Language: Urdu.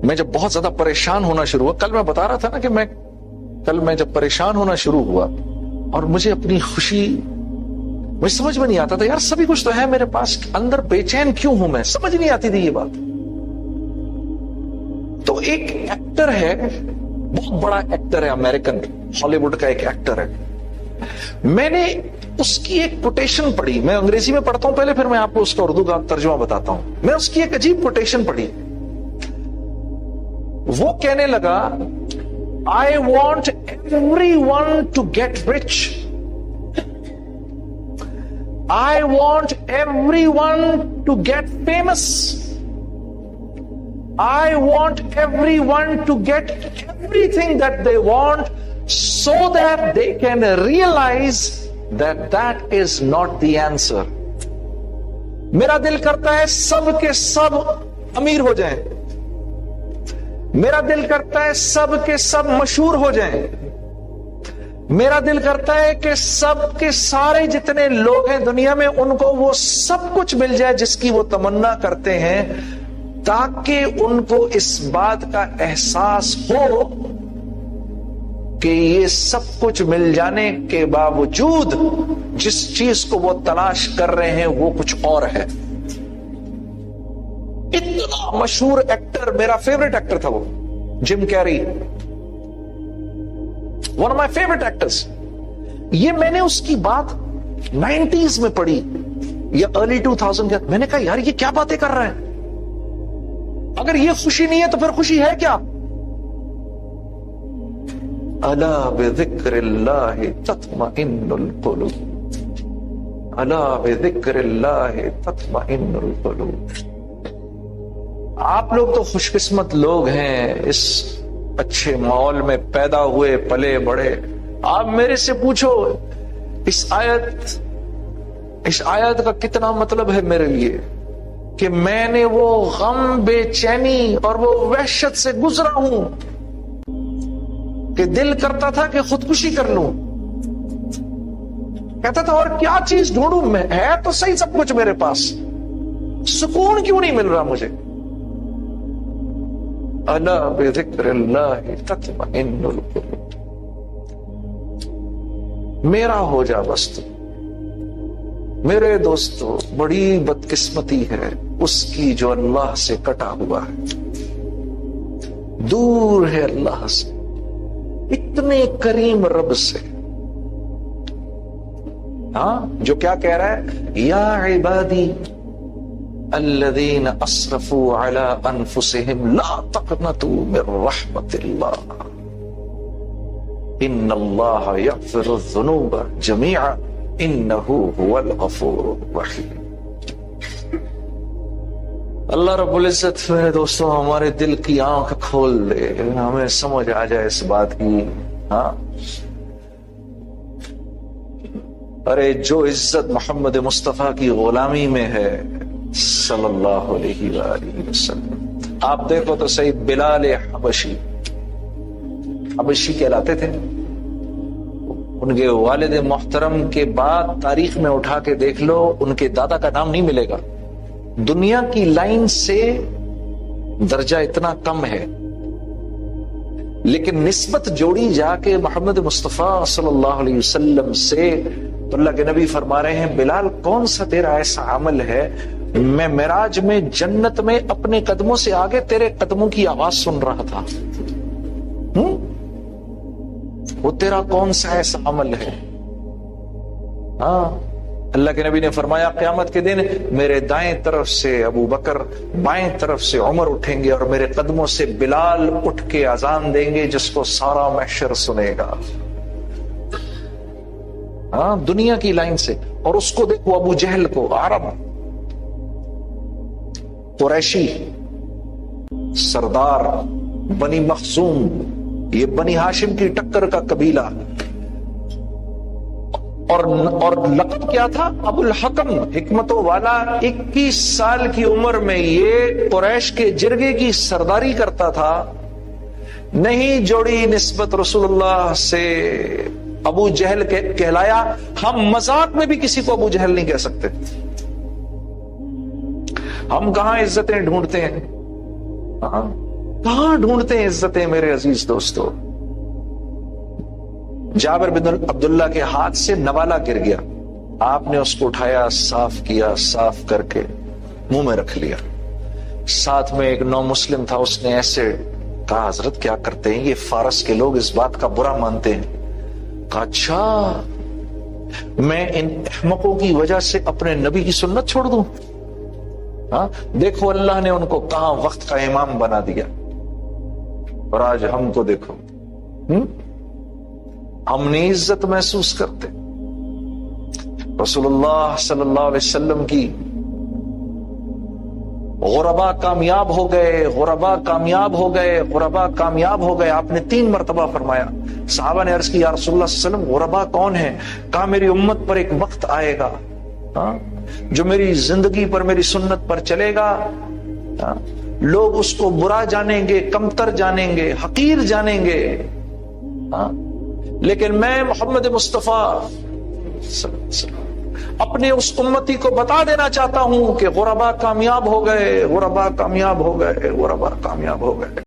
میں جب بہت زیادہ پریشان ہونا شروع ہوا، کل میں بتا رہا تھا نا کہ کل میں جب پریشان ہونا شروع ہوا اور مجھے اپنی خوشی، مجھے سمجھ میں نہیں آتا تھا یار سبھی کچھ تو ہے میرے پاس، اندر بے چین کیوں ہوں میں، سمجھ نہیں آتی تھی یہ بات. تو ایک ایکٹر ہے، بہت بڑا ایکٹر ہے، امریکن ہالی ووڈ کا ایک ایکٹر ہے. میں نے اس کی ایک کوٹیشن پڑھی، میں انگریزی میں پڑھتا ہوں پہلے، پھر میں آپ کو اس کا اردو کا ترجمہ بتاتا ہوں. میں اس کی ایک عجیب کوٹیشن پڑھی. وہ کہنے لگا I want everyone to get rich. I want everyone to get famous. I want everyone to get everything that they want so that they can realize that that is not the answer. میرا دل کرتا ہے سب کے سب امیر ہو جائیں، میرا دل کرتا ہے سب کے سب مشہور ہو جائیں، میرا دل کرتا ہے کہ سب کے سارے جتنے لوگ ہیں دنیا میں ان کو وہ سب کچھ مل جائے جس کی وہ تمنا کرتے ہیں، تاکہ ان کو اس بات کا احساس ہو کہ یہ سب کچھ مل جانے کے باوجود جس چیز کو وہ تلاش کر رہے ہیں وہ کچھ اور ہے. اتنا مشہور ایکٹر، میرا فیوریٹ ایکٹر تھا وہ، Jim Carrey, one of my favourite actors. یہ میں نے اس کی بات 90s میں پڑھی یا ارلی 2000 کے، میں نے کہا یار یہ کیا باتیں کر رہا ہے، اگر یہ خوشی نہیں ہے تو پھر خوشی ہے کیا؟ الا بذکر اللہ تطمئن القلوب، الا بذکر اللہ تطمئن القلوب. آپ لوگ تو خوش قسمت لوگ ہیں، اس اچھے ماحول میں پیدا ہوئے پلے بڑے. آپ میرے سے پوچھو اس آیت کا کتنا مطلب ہے میرے لیے، کہ میں نے وہ غم، بے چینی اور وہ وحشت سے گزرا ہوں کہ دل کرتا تھا کہ خودکشی کر لوں. کہتا تھا اور کیا چیز ڈھونڈوں میں، ہے تو صحیح سب کچھ میرے پاس، سکون کیوں نہیں مل رہا مجھے. الا بذکر اللہ تطمئن القلوب. میرا ہو جا بس تو. میرے دوستو بڑی بدقسمتی ہے اس کی جو اللہ سے کٹا ہوا ہے، دور ہے اللہ سے، اتنے کریم رب سے. ہاں جو کیا کہہ رہا ہے، یا عبادی الذین اسرفوا علی انفسهم لا تقنطوا من رحمت اللہ ان اللہ یغفر الذنوب جميعا انہ هو الغفور الرحیم. اللہ رب العزت میرے دوستوں ہمارے دل کی آنکھ کھول دے، ہمیں سمجھ آ جائے اس بات کی. ہاں ارے جو عزت محمد مصطفیٰ کی غلامی میں ہے صلی اللہ علیہ وآلہ وسلم. آپ دیکھو تو صحیح، بلال حبشی کہلاتے تھے. ان کے والد محترم کے بعد تاریخ میں اٹھا کے دیکھ لو ان کے دادا کا نام نہیں ملے گا. دنیا کی لائن سے درجہ اتنا کم ہے، لیکن نسبت جوڑی جا کے محمد مصطفیٰ صلی اللہ علیہ وسلم سے تو اللہ کے نبی فرما رہے ہیں بلال کون سا تیرا ایسا عمل ہے، میں معراج میں جنت میں اپنے قدموں سے آگے تیرے قدموں کی آواز سن رہا تھا. وہ تیرا کون سا ایسا عمل ہے؟ ہاں اللہ کے نبی نے فرمایا قیامت کے دن میرے دائیں طرف سے ابو بکر، بائیں طرف سے عمر اٹھیں گے اور میرے قدموں سے بلال اٹھ کے اذان دیں گے جس کو سارا محشر سنے گا. ہاں دنیا کی لائن سے. اور اس کو دیکھو ابو جہل کو، عرب قریشی سردار بنی مخزوم، یہ بنی ہاشم کی ٹکر کا قبیلہ، اور لقب کیا تھا؟ ابو الحکم، حکمتوں والا. 21 سال کی عمر میں یہ قریش کے جرگے کی سرداری کرتا تھا. نہیں جوڑی نسبت رسول اللہ سے، ابو جہل کہلایا. ہم مذاق میں بھی کسی کو ابو جہل نہیں کہہ سکتے. ہم کہاں عزتیں ڈھونڈتے ہیں. کہاں ڈھونڈتے ہیں عزتیں میرے عزیز دوستو؟ جابر بن عبداللہ کے ہاتھ سے نوالا گر گیا، آپ نے اس کو اٹھایا، صاف کیا، صاف کر کے منہ میں رکھ لیا۔ ساتھ میں ایک نو مسلم تھا، اس نے ایسے کہا حضرت کیا کرتے ہیں، یہ فارس کے لوگ اس بات کا برا مانتے ہیں۔ کہا اچھا، میں ان احمقوں کی وجہ سے اپنے نبی کی سنت چھوڑ دوں؟ ہاں، دیکھو اللہ نے ان کو کہاں وقت کا امام بنا دیا، اور آج ہم کو دیکھو، ہم نہیں عزت محسوس کرتے۔ رسول اللہ صلی اللہ علیہ وسلم کی غربا کامیاب ہو گئے، غربا کامیاب ہو گئے، غربا کامیاب ہو گئے، آپ نے 3 مرتبہ فرمایا۔ صحابہ نے عرض کی یا رسول اللہ صلی اللہ علیہ وسلم غربا کون ہے؟ کہا میری امت پر ایک وقت آئے گا جو میری زندگی پر، میری سنت پر چلے گا، لوگ اس کو برا جانیں گے، کمتر جانیں گے، حقیر جانیں گے، لیکن میں محمد مصطفیٰ صلی اللہ علیہ وسلم اپنے اس امتی کو بتا دینا چاہتا ہوں کہ غربا کامیاب ہو گئے، غربا کامیاب ہو گئے، غربا کامیاب ہو گئے۔